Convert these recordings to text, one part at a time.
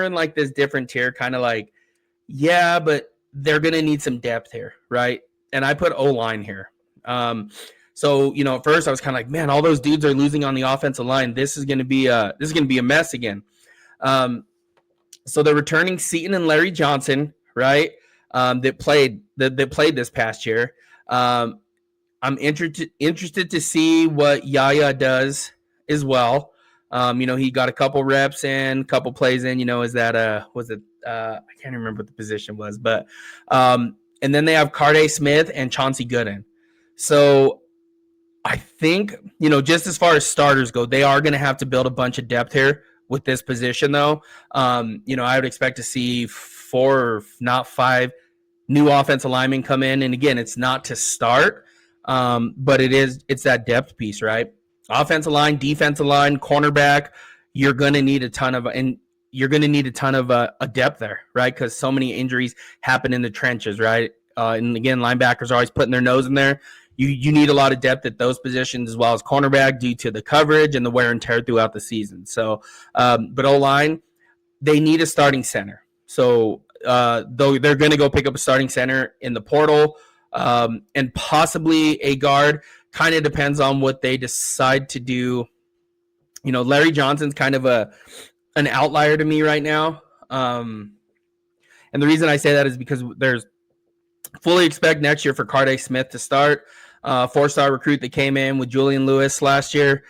in like this different tier, kind of like, yeah, but they're going to need some depth here, right? And I put O-line here. So, at first I was kind of like, man, all those dudes are losing on the offensive line. This is going to be a mess again. So they're returning Seton and Larry Johnson, right? That played this past year. I'm interested to see what Yaya does as well. He got a couple reps in, couple plays in. Is that I can't remember what the position was, but and then they have Carday Smith and Chauncey Gooden. So I think, just as far as starters go, they are going to have to build a bunch of depth here with this position, though. I would expect to see 4, if not 5, new offensive linemen come in. And again, it's not to start, but it's that depth piece, right? Offensive line, defensive line, cornerback. You're going to need a ton of a depth there, right? Because so many injuries happen in the trenches, right? And again, linebackers are always putting their nose in there. You need a lot of depth at those positions as well as cornerback due to the coverage and the wear and tear throughout the season. So, but O-line, they need a starting center. So, though they're going to go pick up a starting center in the portal and possibly a guard, kind of depends on what they decide to do. Larry Johnson's kind of an outlier to me right now. And the reason I say that is because there's fully expect next year for Carday Smith to start. 4-star recruit that came in with Julian Lewis last year.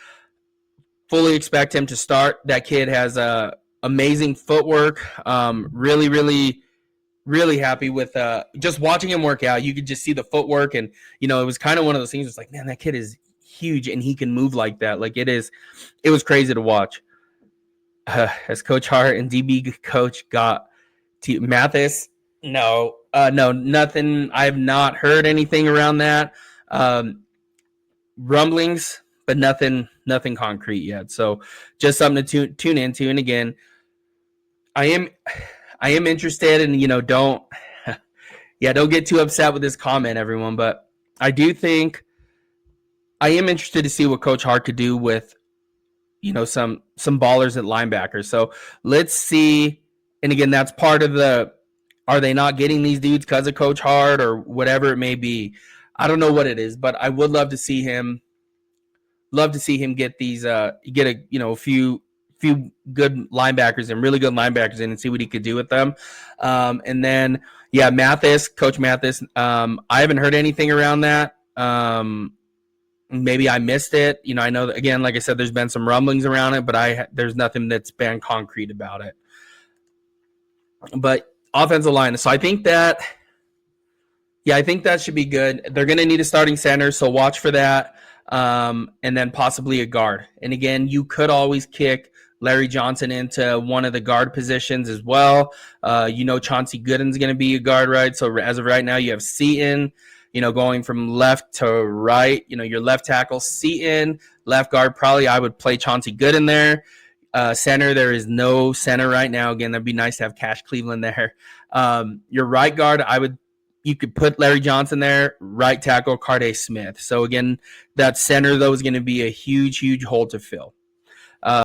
Fully expect him to start. That kid has amazing footwork. Really, really, really happy with just watching him work out. You could just see the footwork, and it was kind of one of those things. It's like, man, that kid is huge, and he can move like that. Like it was crazy to watch. As Coach Hart and DB coach got to Mathis, no, nothing. I have not heard anything around that. Rumblings, but nothing concrete yet. So just something to tune into. And again, I am interested, and don't get too upset with this comment, everyone. But I do think I am interested to see what Coach Hart could do with some ballers at linebackers. So let's see. And again, that's part of are they not getting these dudes because of Coach Hart or whatever it may be? I don't know what it is, but I would love to see him. Get these get a few good linebackers and really good linebackers in and see what he could do with them. And then Coach Mathis. I haven't heard anything around that. Maybe I missed it. I know that, again, like I said, there's been some rumblings around it, but there's nothing that's been concrete about it. But offensive line. So I think that should be good. They're going to need a starting center, so watch for that. And then possibly a guard. And again, you could always kick Larry Johnson into one of the guard positions as well. Chauncey Gooden's going to be a guard, right? So as of right now, you have Seton, going from left to right. Your left tackle, Seton. Left guard, probably I would play Chauncey Gooden there. Center, there is no center right now. Again, that'd be nice to have Cash Cleveland there. Your right guard, you could put Larry Johnson there. Right tackle, Carday Smith. So again, that center, though, is going to be a huge, huge hole to fill.